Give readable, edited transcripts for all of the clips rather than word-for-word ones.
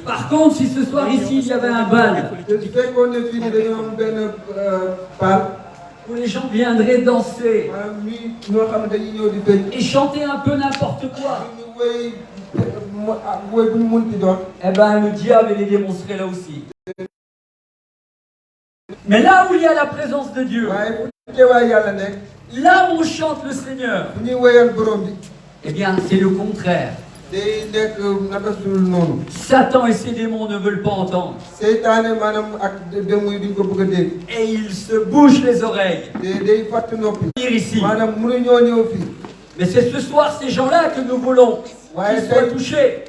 Par contre, si ce soir ici il y avait un bal où les gens viendraient danser et chanter un peu n'importe quoi, eh ben le diable et les démons seraient là aussi. Mais là où il y a la présence de Dieu, là où on chante le Seigneur, eh bien c'est le contraire. Satan et ses démons ne veulent pas entendre. Et ils se bouchent les oreilles. Ici. Mais c'est ce soir ces gens-là que nous voulons qu'ils soient touchés.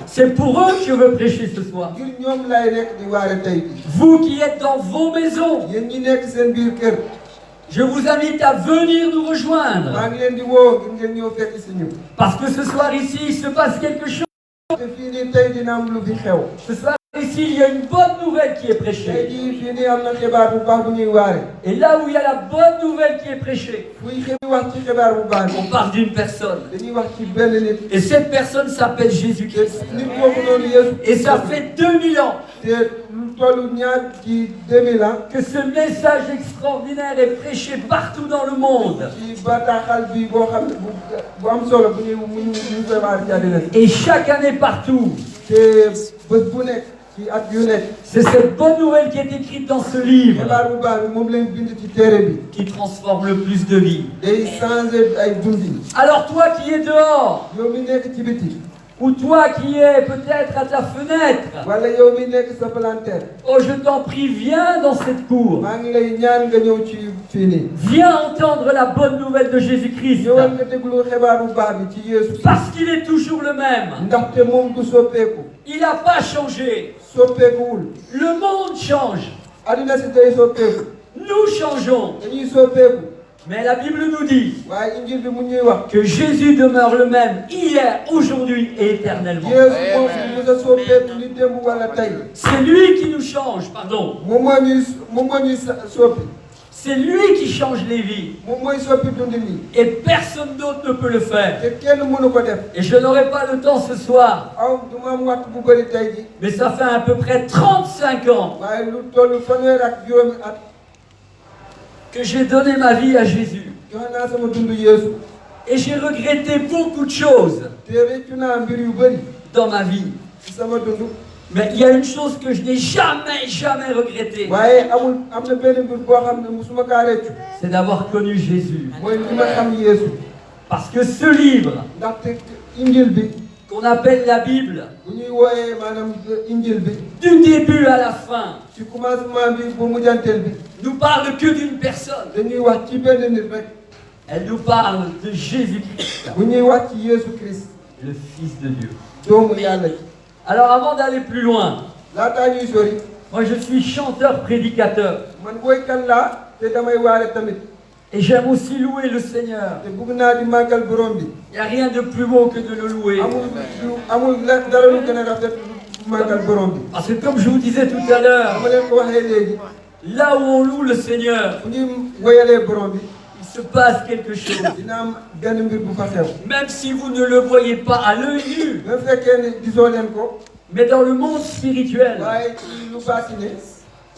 C'est pour eux que je veux prêcher ce soir. Vous qui êtes dans vos maisons, je vous invite à venir nous rejoindre. Parce que ce soir ici, il se passe quelque chose. Ce soir ici, il y a une bonne nouvelle qui est prêchée. Et là où il y a la bonne nouvelle qui est prêchée, on parle d'une personne. Et cette personne s'appelle Jésus-Christ. Et ça fait 2000 ans que ce message extraordinaire est prêché partout dans le monde. Et chaque année partout, c'est cette bonne nouvelle qui est écrite dans ce livre qui transforme le plus de vies. Alors toi qui es dehors, ou toi qui es peut-être à ta fenêtre, oh je t'en prie, viens dans cette cour. Viens entendre la bonne nouvelle de Jésus-Christ. Parce qu'il est toujours le même. Il n'a pas changé. Le monde change. Nous changeons. Mais la Bible nous dit que Jésus demeure le même hier, aujourd'hui et éternellement. C'est lui qui nous change, pardon. C'est lui qui change les vies. Et personne d'autre ne peut le faire. Et je n'aurai pas le temps ce soir. Mais ça fait à peu près 35 ans que j'ai donné ma vie à Jésus. Et j'ai regretté beaucoup de choses dans ma vie. Mais il y a une chose que je n'ai jamais regrettée. C'est d'avoir connu Jésus. Parce que ce livre qu'on appelle la Bible, du début à la fin, nous parle que d'une personne. Elle nous parle de Jésus-Christ, le Fils de Dieu. Alors avant d'aller plus loin, moi je suis chanteur-prédicateur. Et j'aime aussi louer le Seigneur. Il n'y a rien de plus beau que de le louer. Parce que comme je vous disais tout à l'heure, là où on loue le Seigneur, il se passe quelque chose. Même si vous ne le voyez pas à l'œil nu, mais dans le monde spirituel,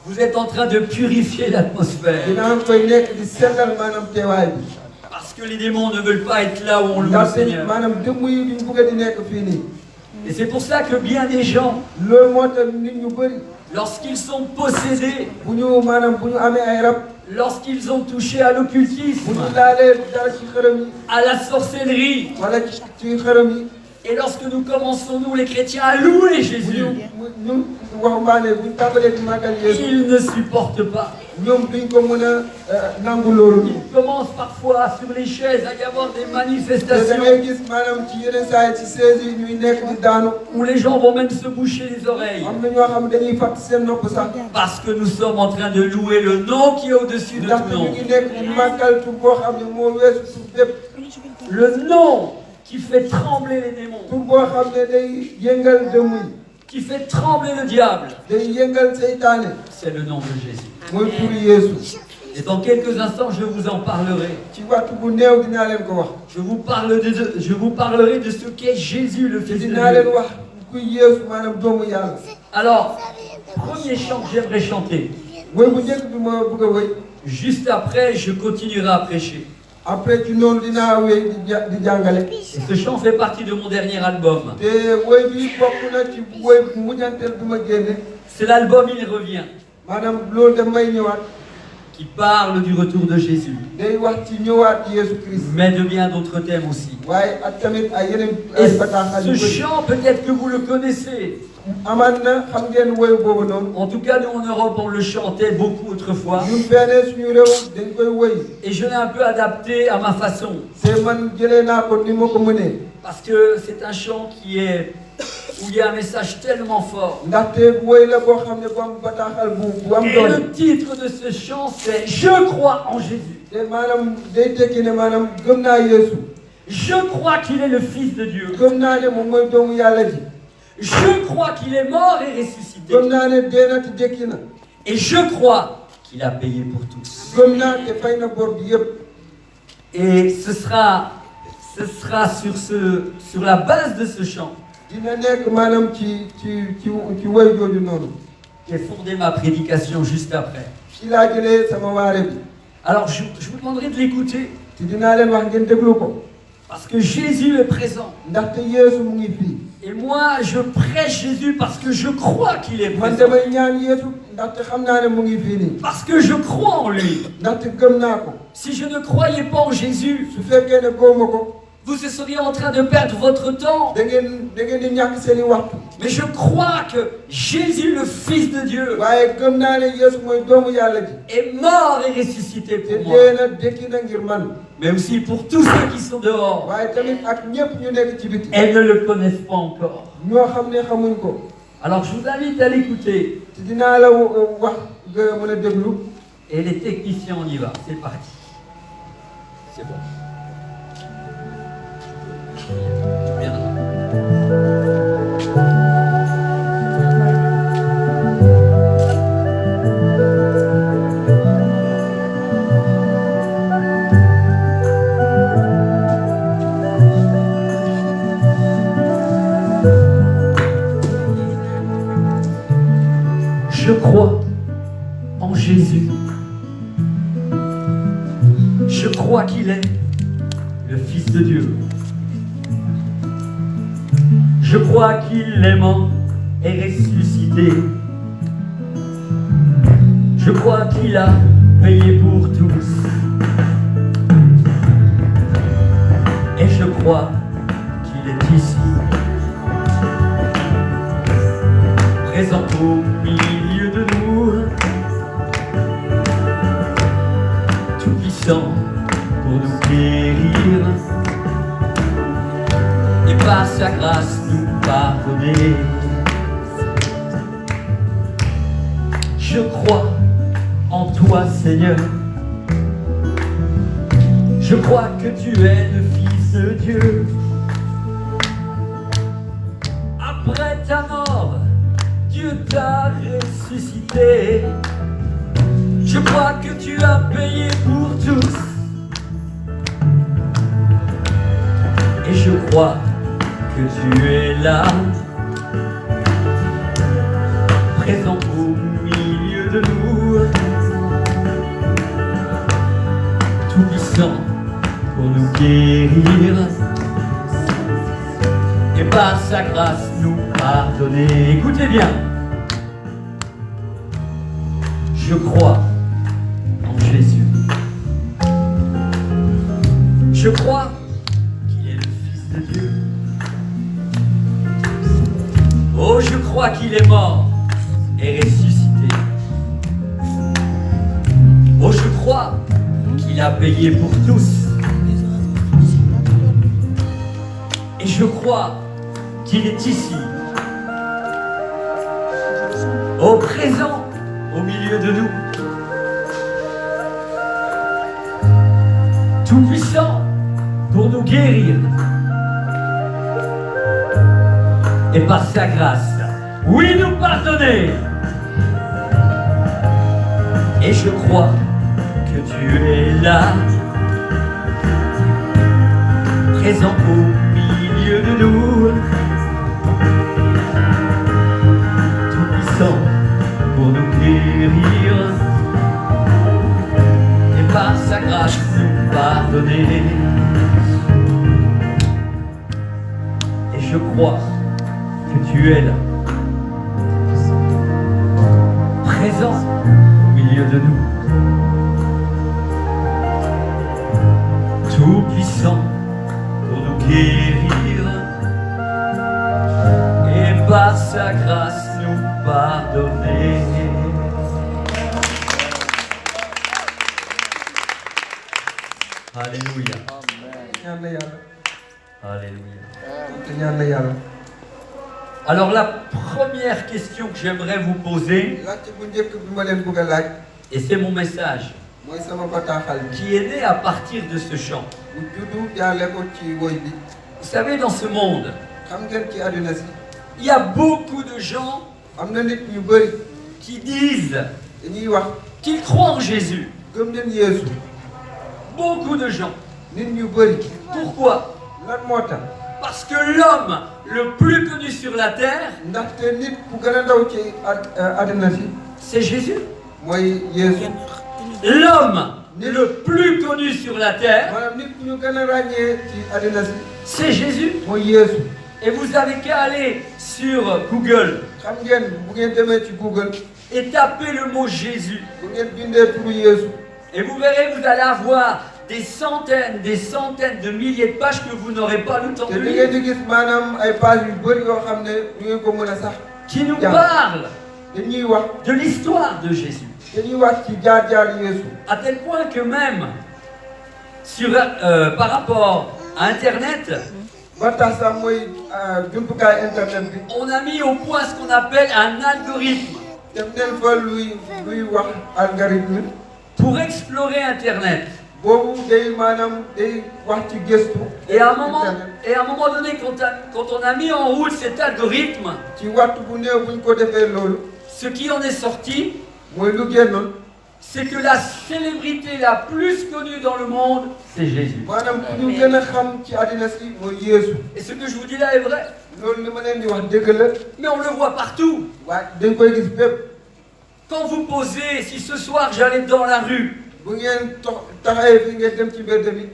vous êtes en train de purifier l'atmosphère. Parce que les démons ne veulent pas être là où on loue le Seigneur. Et c'est pour ça que bien des gens, lorsqu'ils sont possédés, lorsqu'ils ont touché à l'occultisme, à la sorcellerie, et lorsque nous commençons, nous les chrétiens, à louer Jésus, ils ne supportent pas. Ils commencent parfois sur les chaises à y avoir des manifestations où les gens vont même se boucher les oreilles. Parce que nous sommes en train de louer le nom qui est au-dessus de tout nom. Le nom qui fait trembler les démons, qui fait trembler le diable, c'est le nom de Jésus. Et dans quelques instants, je vous en parlerai. Je vous parlerai de ce qu'est Jésus, le Fils de Dieu. Alors, premier chant que j'aimerais chanter. Juste après, je continuerai à prêcher. Et ce chant fait partie de mon dernier album. C'est l'album Il revient, qui parle du retour de Jésus, mais de bien d'autres thèmes aussi. Et ce chant, peut-être que vous le connaissez. En tout cas, nous en Europe, on le chantait beaucoup autrefois. Et je l'ai un peu adapté à ma façon. Parce que c'est un chant où il y a un message tellement fort. Et le titre de ce chant, c'est « Je crois en Jésus ». Je crois qu'il est le Fils de Dieu. Je crois qu'il est mort et ressuscité. Et je crois qu'il a payé pour tous. Et ce sera sur la base de ce chant qu'est fondée ma prédication juste après. Alors je vous demanderai de l'écouter. Parce que Jésus est présent. Et moi, je prêche Jésus parce que je crois qu'il est présent. Parce que je crois en lui. Si je ne croyais pas en Jésus, vous seriez en train de perdre votre temps. Mais je crois que Jésus, le Fils de Dieu, est mort et ressuscité pour moi. Mais aussi pour tous ceux qui sont dehors. Elles ne le connaissent pas encore. Alors je vous invite à l'écouter. Et les techniciens, on y va. C'est parti. C'est bon. Bien. Je crois en Jésus. Je crois qu'il est le Fils de Dieu. Je crois qu'il est mort et ressuscité. Je crois qu'il a payé pour tous. Et je crois qu'il est ici, présent au milieu de nous, tout puissant pour nous guérir et par sa grâce nous pardonner. Je crois en toi, Seigneur. Je crois que tu es le Fils de Dieu. Après ta mort, Dieu t'a ressuscité. Je crois que tu as payé pour tous. Et je crois que tu es là, présent au milieu de nous, tout puissant pour nous guérir et par sa grâce nous pardonner. Écoutez bien. Je crois en Jésus. Je crois qu'il est le Fils de Dieu. Oh, je crois qu'il est mort et ressuscité. Oh, je crois qu'il a payé pour tous. Et je crois qu'il est ici, au présent, au milieu de nous, tout puissant pour nous guérir et par sa grâce, oui, nous pardonner. Et je crois que tu es là, présent au milieu de nous, tout puissant pour nous guérir et par sa grâce nous pardonner. Et je crois que tu es là, présent au milieu de nous, tout puissant pour nous guérir et par sa grâce nous pardonner. Alléluia. Alléluia. Alors la première question que j'aimerais vous poser, et c'est mon message, qui est né à partir de ce chant. Vous savez, dans ce monde, il y a beaucoup de gens qui disent qu'ils croient en Jésus. Beaucoup de gens. Pourquoi? Parce que l'homme le plus connu sur la terre, c'est Jésus. L'homme le plus connu sur la terre, c'est Jésus. Et vous avez qu'à aller sur Google et taper le mot Jésus. Et vous verrez, vous allez avoir des centaines de milliers de pages que vous n'aurez pas le temps de lire, qui nous parlent de l'histoire de Jésus. À tel point que même sur, par rapport à Internet, on a mis au point ce qu'on appelle un algorithme pour explorer Internet. Et à un moment donné, quand on a mis en route cet algorithme, ce qui en est sorti, c'est que la célébrité la plus connue dans le monde, c'est Jésus. Et ce que je vous dis là est vrai. Mais on le voit partout. Quand vous posez, si ce soir j'allais dans la rue,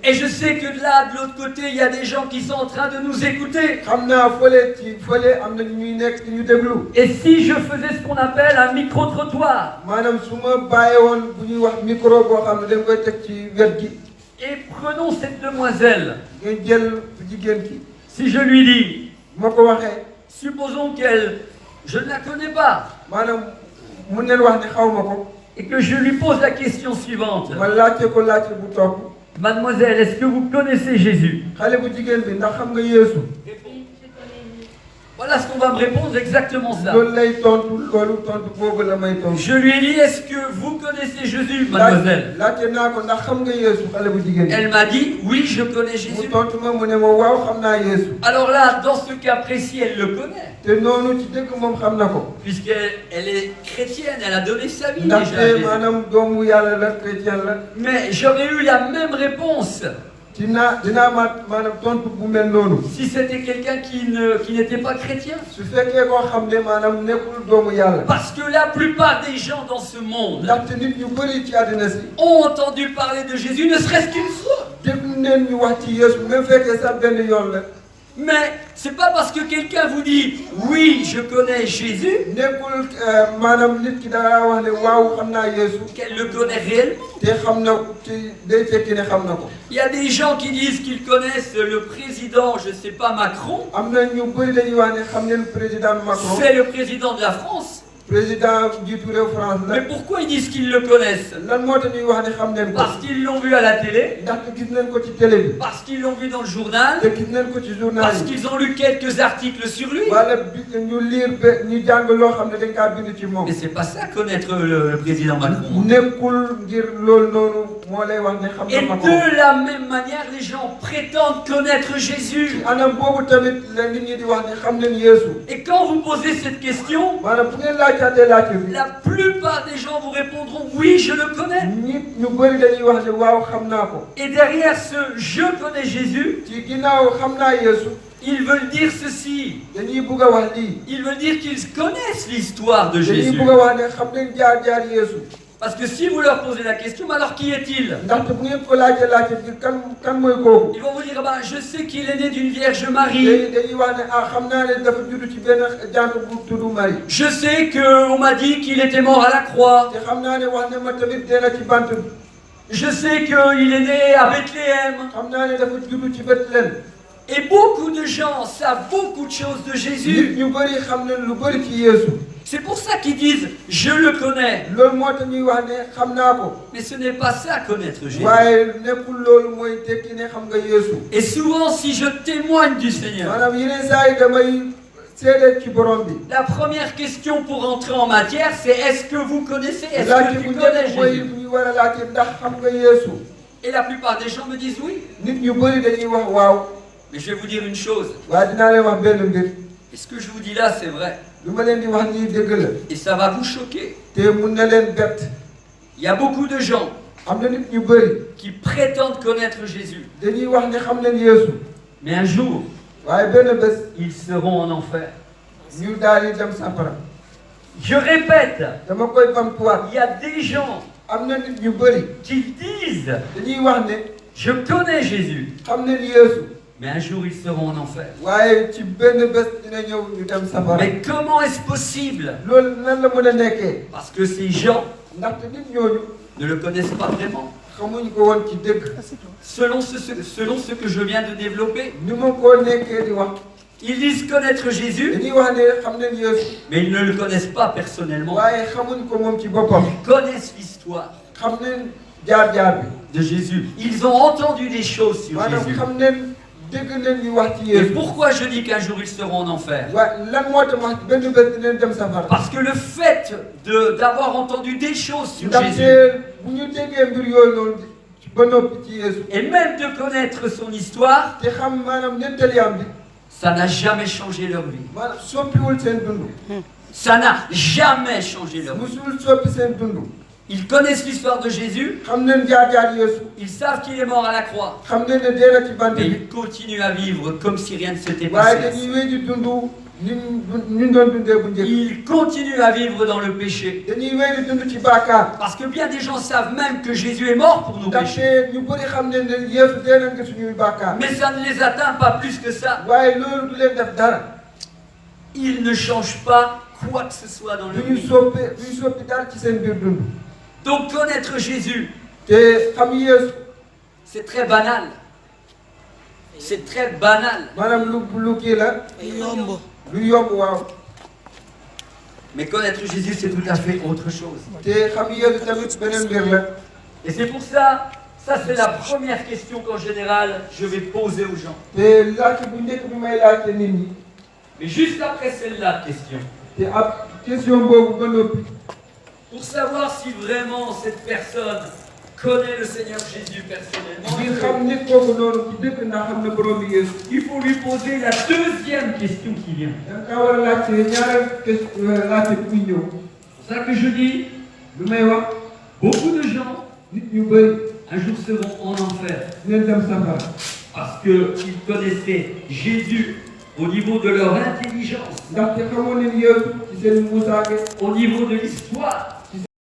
et je sais que là, de l'autre côté, il y a des gens qui sont en train de nous écouter. Et si je faisais ce qu'on appelle un micro-trottoir, et prenons cette demoiselle, si je lui dis, supposons qu'elle, je ne la connais pas, et que je lui pose la question suivante. Mademoiselle, est-ce que vous connaissez Jésus? Voilà ce qu'on va me répondre, exactement ça. Je lui ai dit, est-ce que vous connaissez Jésus, mademoiselle? Elle m'a dit, oui, je connais Jésus. Alors là, dans ce cas précis, elle le connaît. Puisqu'elle est chrétienne, elle a donné sa vie déjà à Jésus. Mais j'aurais eu la même réponse si c'était quelqu'un qui n'était pas chrétien. Parce que la plupart des gens dans ce monde ont entendu parler de Jésus, ne serait-ce qu'une fois. Mais c'est pas parce que quelqu'un vous dit oui, je connais Jésus, qu'elle le connaît réellement. Il y a des gens qui disent qu'ils connaissent le président, je sais pas, Macron. C'est le président de la France. Mais pourquoi ils disent qu'ils le connaissent? Parce qu'ils l'ont vu à la télé, parce qu'ils l'ont vu dans le journal, parce qu'ils ont lu quelques articles sur lui. Mais c'est pas ça connaître le président Macron. Et de la même manière, les gens prétendent connaître Jésus. Et quand vous posez cette question, la plupart des gens vous répondront oui, je le connais. Et derrière ce je connais Jésus, ils veulent dire ceci. Ils veulent dire qu'ils connaissent l'histoire de Jésus. Parce que si vous leur posez la question, alors qui est-il? Ils vont vous dire, bah, je sais qu'il est né d'une Vierge Marie. Je sais qu'on m'a dit qu'il était mort à la croix. Je sais qu'il est né à Bethléem. Et beaucoup de gens savent beaucoup de choses de Jésus. C'est pour ça qu'ils disent « je le connais ». Mais ce n'est pas ça connaître Jésus. Et souvent si je témoigne du Seigneur, la première question pour entrer en matière, c'est est-ce que vous connaissez, est-ce que tu connais Jésus? Et la plupart des gens me disent oui. Mais je vais vous dire une chose. Et ce que je vous dis là, c'est vrai. Et ça va vous choquer. Il y a beaucoup de gens qui prétendent connaître Jésus. Mais un jour, ils seront en enfer. Je répète, il y a des gens qui disent je connais Jésus. Mais un jour ils seront en enfer. Mais comment est-ce possible? Parce que ces gens ne le connaissent pas vraiment. Selon ce que je viens de développer, ils disent connaître Jésus, mais ils ne le connaissent pas personnellement. Ils connaissent l'histoire de Jésus. Ils ont entendu des choses sur Jésus. Et pourquoi je dis qu'un jour ils seront en enfer? Parce que le fait d'avoir entendu des choses sur Jésus, et même de connaître son histoire, ça n'a jamais changé leur vie. Ça n'a jamais changé leur vie. Ils connaissent l'histoire de Jésus. Ils savent qu'il est mort à la croix. Mais ils continuent à vivre comme si rien ne s'était passé. Ils continuent à vivre dans le péché. Parce que bien des gens savent même que Jésus est mort pour nos péchés. Mais ça ne les atteint pas plus que ça. Ils ne changent pas quoi que ce soit dans leur vie. Donc connaître Jésus, c'est très banal. C'est très banal. Mais connaître Jésus, c'est tout à fait autre chose. Et c'est pour ça, c'est la première question qu'en général, je vais poser aux gens. Mais juste après celle-là, question. Pour savoir si vraiment cette personne connaît le Seigneur Jésus personnellement, il faut lui poser la deuxième question qui vient. C'est pour ça que je dis, beaucoup de gens, un jour seront en enfer. Parce qu'ils connaissaient Jésus au niveau de leur intelligence, au niveau de l'histoire.